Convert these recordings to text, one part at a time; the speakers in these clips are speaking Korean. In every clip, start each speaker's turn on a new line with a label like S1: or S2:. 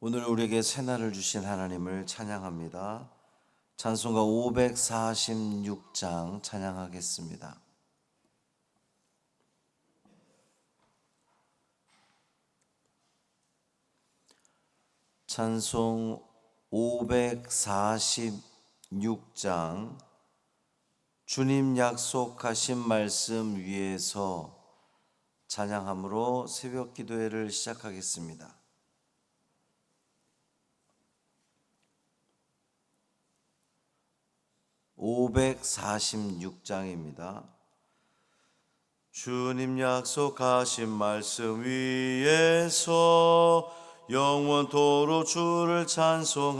S1: 오늘 우리에게 새날을 주신 하나님을 찬양합니다. 찬송가 546장 찬양하겠습니다. 찬송 546장 주님 약속하신 말씀 위에서 찬양함으로 새벽 기도회를 시작하겠습니다. 546장입니다. 주님 약속하신 말씀 위에서 영원토록 주를 찬송하리라.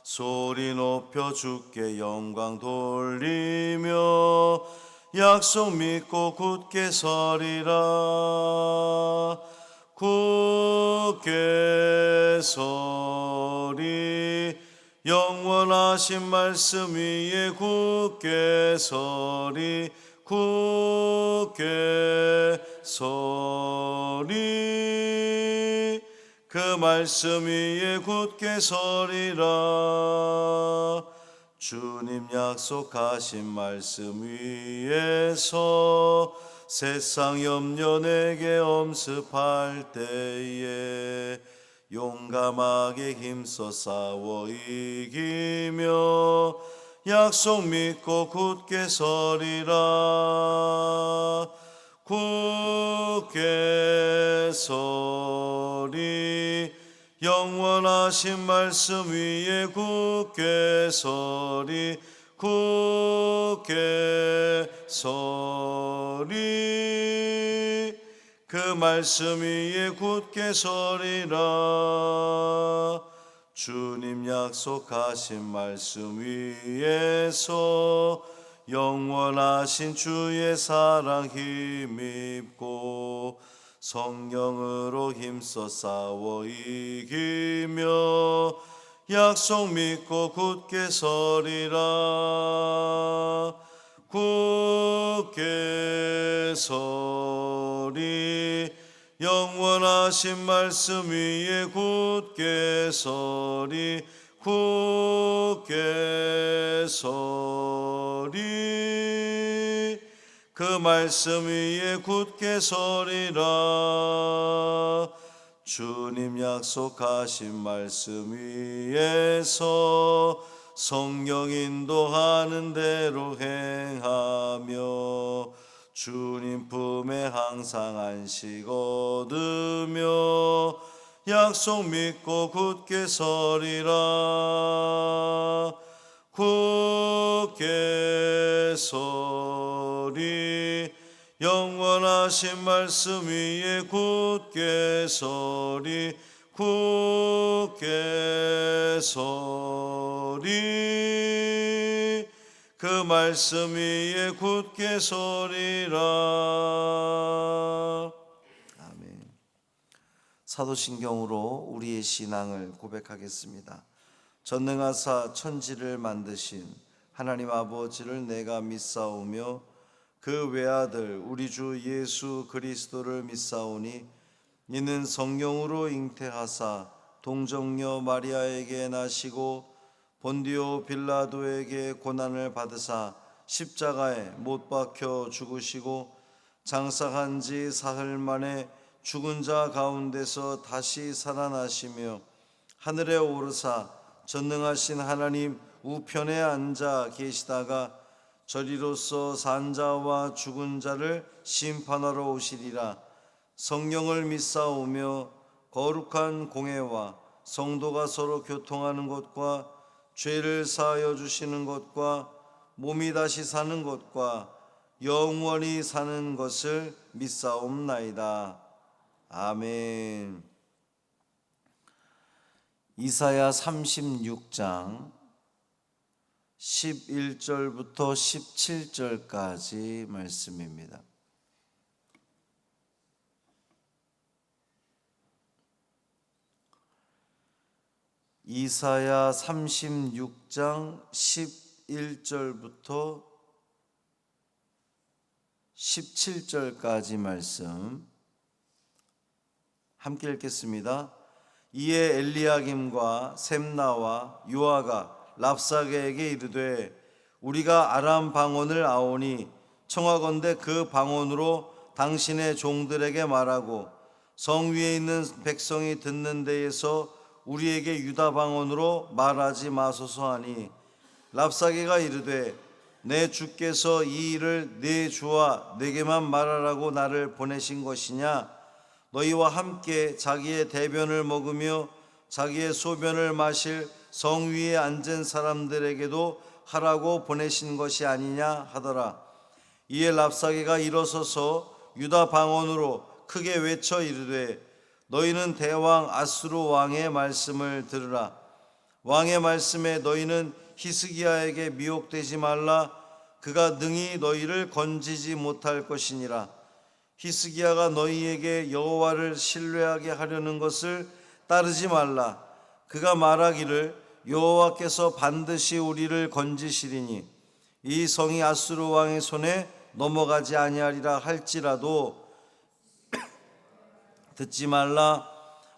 S1: 소리 높여 주께 영광 돌리며 약속 믿고 굳게 서리라. 굳게 서리 영원하신 말씀 위에 굳게 서리. 굳게 서리 그 말씀 위에 굳게 서리라. 주님 약속하신 말씀 위에서 세상 염려 내게 엄습할 때에 용감하게 힘써 싸워 이기며 약속 믿고 굳게 서리라. 굳게 서리 영원하신 말씀 위에 굳게 서리. 굳게 서리 그 말씀 위에 굳게 서리라. 주님 약속하신 말씀 위에서 영원하신 주의 사랑 힘입고 성령으로 힘써 싸워 이기며 약속 믿고 굳게 서리라. 굳게 서리 영원하신 말씀 위에 굳게 서리. 굳게 서리 그 말씀 위에 굳게 서리라. 주님 약속하신 말씀 위에서 성령 인도하는 대로 행하며 주님 품에 항상 안식 얻으며 약속 믿고 굳게 서리라. 굳게 서리 영원하신 말씀 위에 굳게 서리. 굳게 서리 그 말씀 위에 굳게 서리라. 아멘. 사도신경으로 우리의 신앙을 고백하겠습니다. 전능하사 천지를 만드신 하나님 아버지를 내가 믿사오며 그 외아들 우리 주 예수 그리스도를 믿사오니 이는 성령으로 잉태하사 동정녀 마리아에게 나시고 본디오 빌라도에게 고난을 받으사 십자가에 못 박혀 죽으시고 장사한 지 사흘 만에 죽은 자 가운데서 다시 살아나시며 하늘에 오르사 전능하신 하나님 우편에 앉아 계시다가 저리로서 산 자와 죽은 자를 심판하러 오시리라. 성령을 믿사오며 거룩한 공회와 성도가 서로 교통하는 것과 죄를 사하여 주시는 것과 몸이 다시 사는 것과 영원히 사는 것을 믿사옵나이다. 아멘. 이사야 36장 11절부터 17절까지 말씀입니다. 이사야 36장 11절부터 17절까지 말씀 함께 읽겠습니다. 이에 엘리야김과 셈나와 요아가 랍사게에게 이르되 우리가 아람 방언을 아오니 청하건대 그 방언으로 당신의 종들에게 말하고 성 위에 있는 백성이 듣는 데에서 우리에게 유다 방언으로 말하지 마소서 하니 랍사게가 이르되 내 주께서 이 일을 내 주와 내게만 말하라고 나를 보내신 것이냐? 너희와 함께 자기의 대변을 먹으며 자기의 소변을 마실 성 위에 앉은 사람들에게도 하라고 보내신 것이 아니냐 하더라. 이에 랍사게가 일어서서 유다 방언으로 크게 외쳐 이르되 너희는 대왕 아수르 왕의 말씀을 들으라. 왕의 말씀에 너희는 히스기야에게 미혹되지 말라. 그가 능히 너희를 건지지 못할 것이니라. 히스기야가 너희에게 여호와를 신뢰하게 하려는 것을 따르지 말라. 그가 말하기를 여호와께서 반드시 우리를 건지시리니 이 성이 아수르 왕의 손에 넘어가지 아니하리라 할지라도 듣지 말라.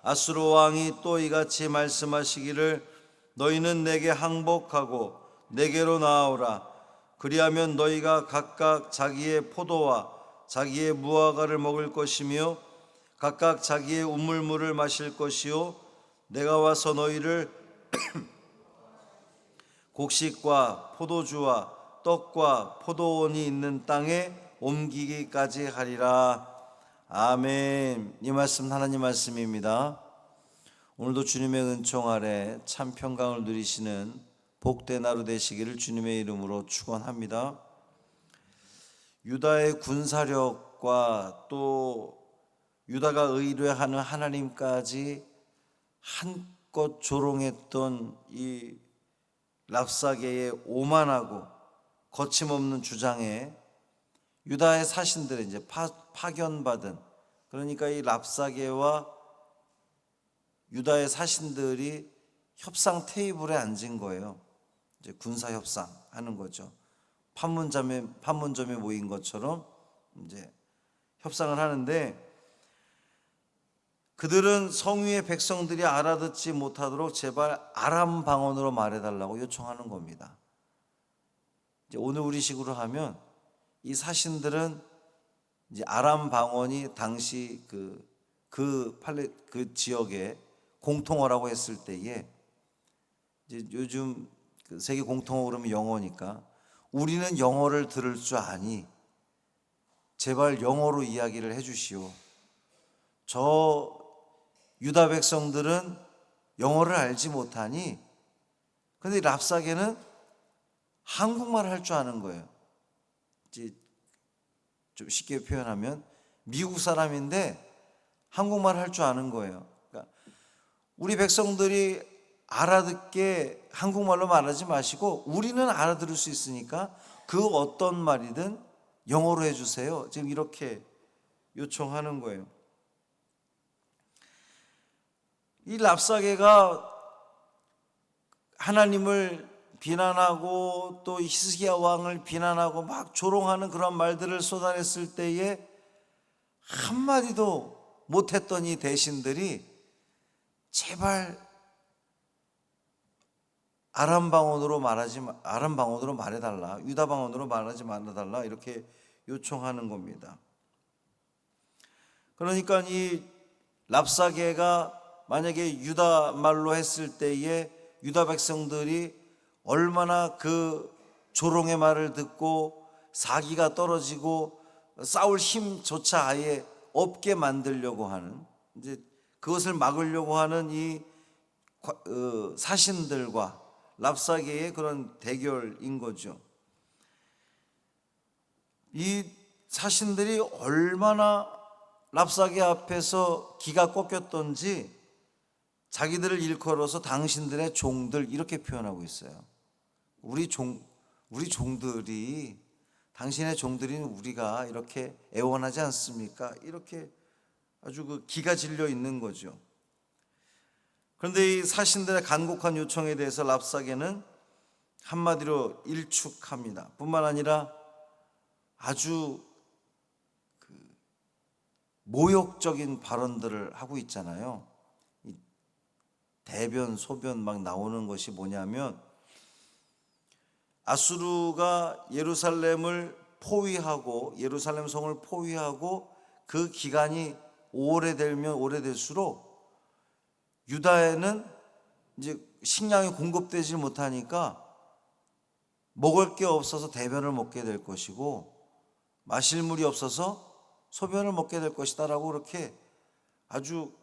S1: 아수르 왕이 또 이같이 말씀하시기를 너희는 내게 항복하고 내게로 나아오라. 그리하면 너희가 각각 자기의 포도와 자기의 무화과를 먹을 것이며 각각 자기의 우물물을 마실 것이요 내가 와서 너희를 곡식과 포도주와 떡과 포도원이 있는 땅에 옮기기까지 하리라. 아멘. 이 말씀 하나님 말씀입니다. 오늘도 주님의 은총 아래 참 평강을 누리시는 복된 하루 되시기를 주님의 이름으로 축원합니다. 유다의 군사력과 또 유다가 의뢰하는 하나님까지 한껏 조롱했던 이 랍사게의 오만하고 거침없는 주장에 유다의 사신들은 이제 파견받은, 그러니까 이 랍사게와 유다의 사신들이 협상 테이블에 앉은 거예요. 이제 군사 협상 하는 거죠. 판문점에 모인 것처럼 이제 협상을 하는데 그들은 성위의 백성들이 알아듣지 못하도록 제발 아람 방언으로 말해달라고 요청하는 겁니다. 이제 오늘 우리식으로 하면 이 사신들은 이제 아람 방언이 당시 그 지역에 공통어라고 했을 때에 이제 요즘 세계 공통어 그러면 영어니까 우리는 영어를 들을 줄 아니 제발 영어로 이야기를 해주시오. 저 유다 백성들은 영어를 알지 못하니 근데 랍사게는 한국말을 할 줄 아는 거예요. 이제 좀 쉽게 표현하면 미국 사람인데 한국말을 할 줄 아는 거예요. 그러니까 우리 백성들이 알아듣게 한국말로 말하지 마시고 우리는 알아들을 수 있으니까 그 어떤 말이든 영어로 해주세요. 지금 이렇게 요청하는 거예요. 이 랍사게가 하나님을 비난하고 또 히스기야 왕을 비난하고 막 조롱하는 그런 말들을 쏟아냈을 때에 한마디도 못했던 이 대신들이 제발 아람 방언으로 말해달라, 유다 방언으로 말하지 말아달라 이렇게 요청하는 겁니다. 그러니까 이 랍사게가 만약에 유다 말로 했을 때에 유다 백성들이 얼마나 그 조롱의 말을 듣고 사기가 떨어지고 싸울 힘조차 아예 없게 만들려고 하는, 이제 그것을 막으려고 하는 이 사신들과 랍사게의 그런 대결인 거죠. 이 사신들이 얼마나 랍사게 앞에서 기가 꺾였던지 자기들을 일컬어서 당신들의 종들 이렇게 표현하고 있어요. 우리 종들이, 당신의 종들인 우리가 이렇게 애원하지 않습니까? 이렇게 아주 그 기가 질려 있는 거죠. 그런데 이 사신들의 간곡한 요청에 대해서 랍사게는 한마디로 일축합니다. 뿐만 아니라 아주 모욕적인 발언들을 하고 있잖아요. 이 대변, 소변 막 나오는 것이 뭐냐면, 아수르가 예루살렘을 포위하고 예루살렘 성을 포위하고 그 기간이 오래되면 오래될수록 유다에는 이제 식량이 공급되지 못하니까 먹을 게 없어서 대변을 먹게 될 것이고 마실 물이 없어서 소변을 먹게 될 것이다라고 그렇게 아주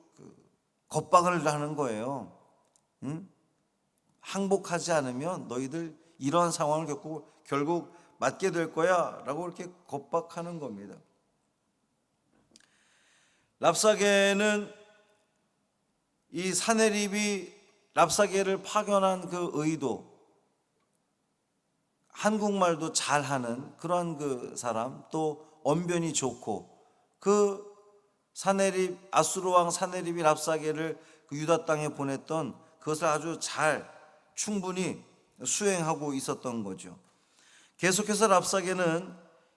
S1: 겁박을 하는 거예요. 응? 항복하지 않으면 너희들 이러한 상황을 겪고 결국 맞게 될 거야 라고 이렇게 겁박하는 겁니다. 랍사게는 이 사네립이 랍사게를 파견한 그 의도, 한국말도 잘하는 그런 그 사람, 또 언변이 좋고, 그 사네립, 아수르 왕 사네립이 랍사게를 그 유다 땅에 보냈던 그것을 아주 잘 충분히 수행하고 있었던 거죠. 계속해서 랍사게는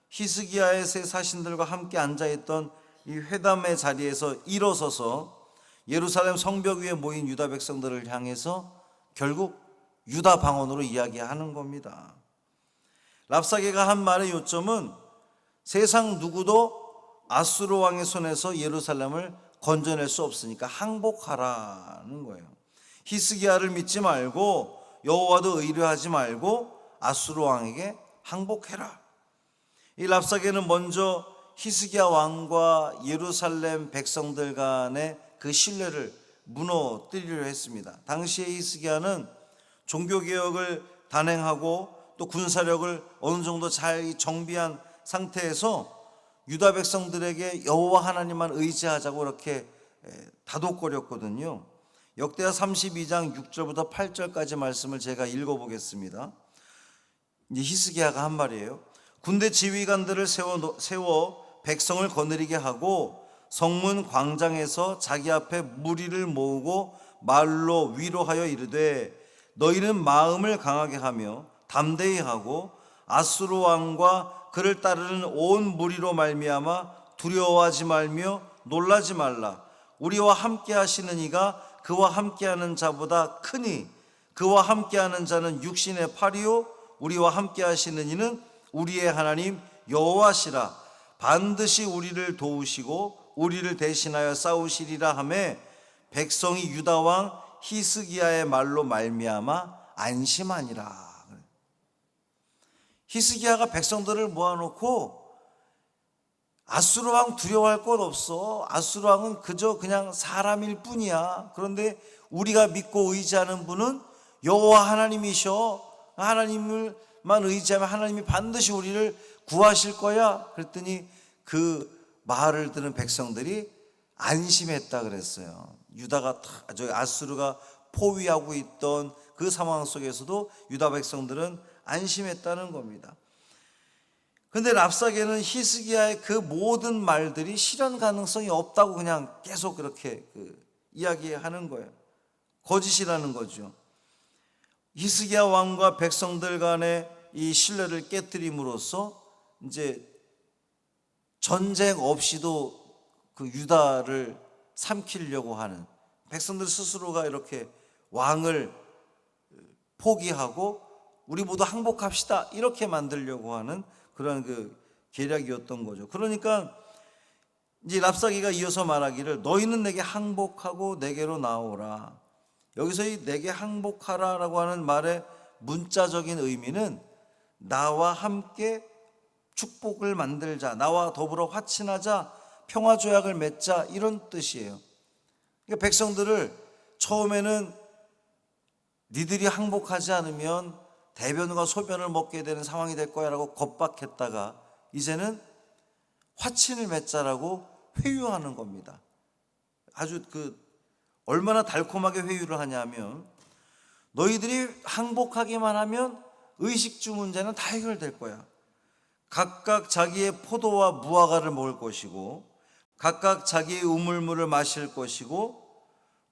S1: 히스기야의 세 사신들과 함께 앉아있던 이 회담의 자리에서 일어서서 예루살렘 성벽 위에 모인 유다 백성들을 향해서 결국 유다 방언으로 이야기하는 겁니다. 랍사게가 한 말의 요점은 세상 누구도 아수르 왕의 손에서 예루살렘을 건져낼 수 없으니까 항복하라는 거예요. 히스기야를 믿지 말고 여호와도 의뢰하지 말고 아수르 왕에게 항복해라. 이 랍사게는 먼저 히스기야 왕과 예루살렘 백성들 간의 그 신뢰를 무너뜨리려 했습니다. 당시에 히스기야는 종교개혁을 단행하고 또 군사력을 어느 정도 잘 정비한 상태에서 유다 백성들에게 여호와 하나님만 의지하자고 이렇게 다독거렸거든요. 역대하 32장 6절부터 8절까지 말씀을 제가 읽어보겠습니다. 이제 히스기야가 한 말이에요. 군대 지휘관들을 세워 백성을 거느리게 하고 성문 광장에서 자기 앞에 무리를 모으고 말로 위로하여 이르되 너희는 마음을 강하게 하며 담대히 하고 아수르 왕과 그를 따르는 온 무리로 말미암아 두려워하지 말며 놀라지 말라. 우리와 함께 하시는 이가 그와 함께하는 자보다 크니 그와 함께하는 자는 육신의 팔이요 우리와 함께 하시는 이는 우리의 하나님 여호와시라. 반드시 우리를 도우시고 우리를 대신하여 싸우시리라 하매 백성이 유다 왕 히스기야의 말로 말미암아 안심하니라. 히스기야가 백성들을 모아놓고 아수르 왕 두려워할 것 없어. 아수르 왕은 그저 그냥 사람일 뿐이야. 그런데 우리가 믿고 의지하는 분은 여호와 하나님이셔. 하나님을만 의지하면 하나님이 반드시 우리를 구하실 거야. 그랬더니 그 말을 들은 백성들이 안심했다 그랬어요. 유다가 아수르가 포위하고 있던 그 상황 속에서도 유다 백성들은 안심했다는 겁니다. 그런데 랍사게는 히스기야의 그 모든 말들이 실현 가능성이 없다고 그냥 계속 그렇게 이야기하는 거예요. 거짓이라는 거죠. 히스기야 왕과 백성들 간의 이 신뢰를 깨뜨림으로써 이제 전쟁 없이도 그 유다를 삼키려고 하는, 백성들 스스로가 이렇게 왕을 포기하고 우리 모두 항복합시다 이렇게 만들려고 하는 그런 그 계략이었던 거죠. 그러니까 이제 랍사기가 이어서 말하기를 너희는 내게 항복하고 내게로 나오라. 여기서 이 내게 항복하라라고 하는 말의 문자적인 의미는 나와 함께 축복을 만들자, 나와 더불어 화친하자, 평화조약을 맺자 이런 뜻이에요. 그러니까 백성들을 처음에는 니들이 항복하지 않으면 대변과 소변을 먹게 되는 상황이 될 거야 라고 겁박했다가 이제는 화친을 맺자라고 회유하는 겁니다. 아주 얼마나 달콤하게 회유를 하냐면 너희들이 항복하기만 하면 의식주 문제는 다 해결될 거야. 각각 자기의 포도와 무화과를 먹을 것이고 각각 자기의 우물물을 마실 것이고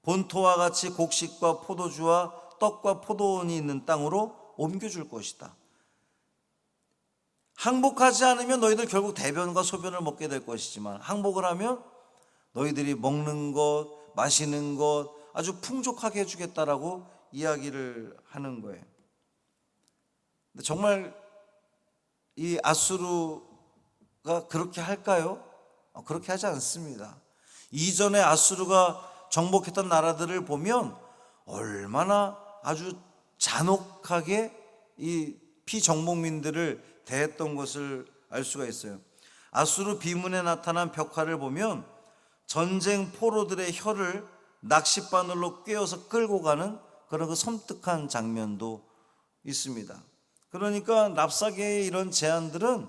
S1: 본토와 같이 곡식과 포도주와 떡과 포도원이 있는 땅으로 옮겨줄 것이다. 항복하지 않으면 너희들 결국 대변과 소변을 먹게 될 것이지만 항복을 하면 너희들이 먹는 것, 마시는 것 아주 풍족하게 해주겠다라고 이야기를 하는 거예요. 근데 정말 이 아수르가 그렇게 할까요? 그렇게 하지 않습니다. 이전에 아수르가 정복했던 나라들을 보면 얼마나 아주 잔혹하게 이 피정복민들을 대했던 것을 알 수가 있어요. 아수르 비문에 나타난 벽화를 보면 전쟁 포로들의 혀를 낚싯바늘로 꿰어서 끌고 가는 그런 그 섬뜩한 장면도 있습니다. 그러니까 랍사계의 이런 제안들은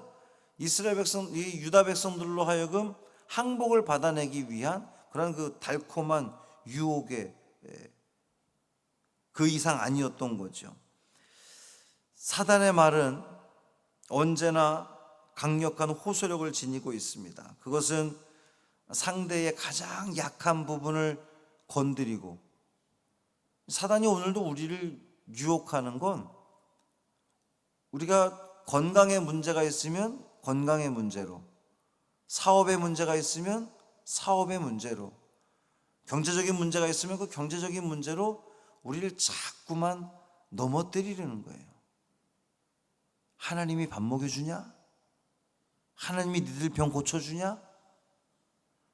S1: 이스라엘 백성, 이 유다 백성들로 하여금 항복을 받아내기 위한 그런 그 달콤한 유혹의 그 이상 아니었던 거죠. 사단의 말은 언제나 강력한 호소력을 지니고 있습니다. 그것은 상대의 가장 약한 부분을 건드리고, 사단이 오늘도 우리를 유혹하는 건 우리가 건강에 문제가 있으면 건강의 문제로, 사업에 문제가 있으면 사업의 문제로, 경제적인 문제가 있으면 그 경제적인 문제로 우리를 자꾸만 넘어뜨리려는 거예요. 하나님이 밥 먹여주냐? 하나님이 니들 병 고쳐주냐?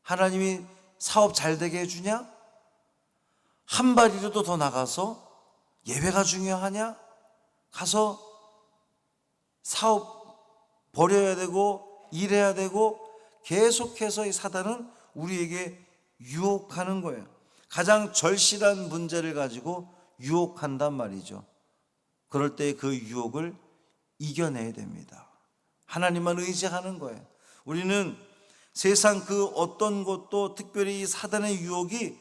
S1: 하나님이 사업 잘 되게 해주냐? 한 발이라도 더 나가서 예배가 중요하냐? 가서 사업 버려야 되고 일해야 되고, 계속해서 이 사단은 우리에게 유혹하는 거예요. 가장 절실한 문제를 가지고 유혹한단 말이죠. 그럴 때 그 유혹을 이겨내야 됩니다. 하나님만 의지하는 거예요. 우리는 세상 그 어떤 것도, 특별히 이 사단의 유혹이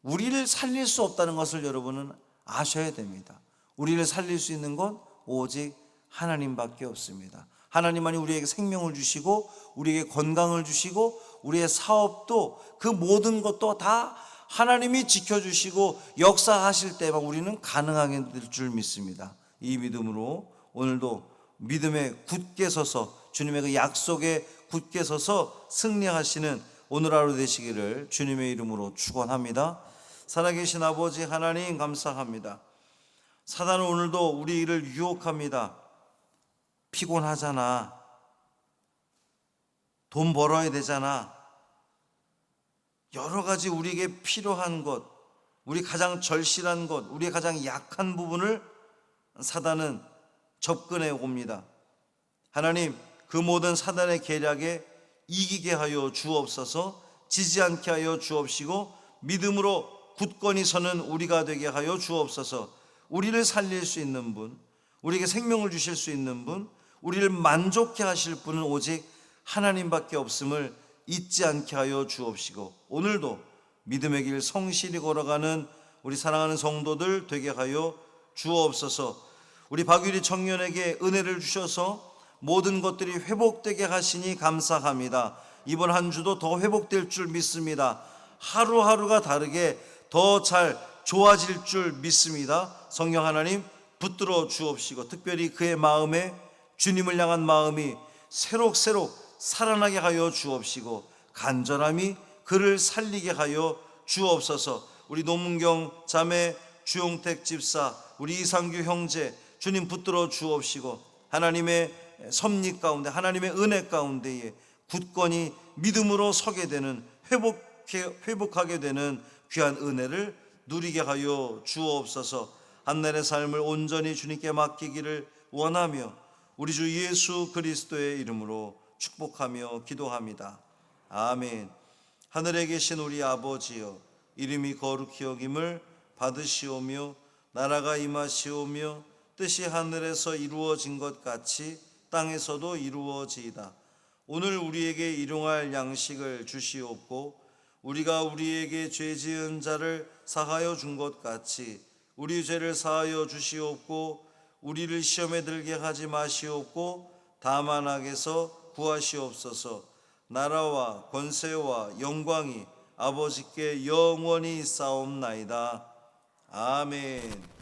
S1: 우리를 살릴 수 없다는 것을 여러분은 아셔야 됩니다. 우리를 살릴 수 있는 건 오직 하나님밖에 없습니다. 하나님만이 우리에게 생명을 주시고 우리에게 건강을 주시고 우리의 사업도, 그 모든 것도 다 하나님이 지켜주시고 역사하실 때만 우리는 가능하게 될 줄 믿습니다. 이 믿음으로 오늘도 믿음에 굳게 서서, 주님의 그 약속에 굳게 서서 승리하시는 오늘 하루 되시기를 주님의 이름으로 축원합니다. 살아계신 아버지 하나님, 감사합니다. 사단은 오늘도 우리를 유혹합니다. 피곤하잖아, 돈 벌어야 되잖아, 여러 가지 우리에게 필요한 것, 우리 가장 절실한 것, 우리의 가장 약한 부분을 사단은 접근해 옵니다. 하나님, 그 모든 사단의 계략에 이기게 하여 주옵소서. 지지 않게 하여 주옵시고 믿음으로 굳건히 서는 우리가 되게 하여 주옵소서. 우리를 살릴 수 있는 분, 우리에게 생명을 주실 수 있는 분, 우리를 만족케 하실 분은 오직 하나님밖에 없음을 잊지 않게 하여 주옵시고, 오늘도 믿음의 길 성실히 걸어가는 우리 사랑하는 성도들 되게 하여 주옵소서. 우리 박유리 청년에게 은혜를 주셔서 모든 것들이 회복되게 하시니 감사합니다. 이번 한 주도 더 회복될 줄 믿습니다. 하루하루가 다르게 더 잘 좋아질 줄 믿습니다. 성령 하나님 붙들어 주옵시고, 특별히 그의 마음에 주님을 향한 마음이 새록새록 살아나게 하여 주옵시고, 간절함이 그를 살리게 하여 주옵소서. 우리 노문경 자매, 주용택 집사, 우리 이상규 형제 주님 붙들어 주옵시고, 하나님의 섭리 가운데, 하나님의 은혜 가운데에 굳건히 믿음으로 서게 되는, 회복하게 되는 귀한 은혜를 누리게 하여 주옵소서. 한날의 삶을 온전히 주님께 맡기기를 원하며 우리 주 예수 그리스도의 이름으로 축복하며 기도합니다. 아멘. 하늘에 계신 우리 아버지여, 이름이 거룩히 여김을 받으시오며 나라가 임하시오며 뜻이 하늘에서 이루어진 것 같이 땅에서도 이루어지이다. 오늘 우리에게 일용할 양식을 주시옵고, 우리가 우리에게 죄 지은 자를 사하여 준 것 같이 우리 죄를 사하여 주시옵고, 우리를 시험에 들게 하지 마시옵고 다만 악에서 구하시옵소서. 나라와 권세와 영광이 아버지께 영원히 있사옵나이다. 아멘.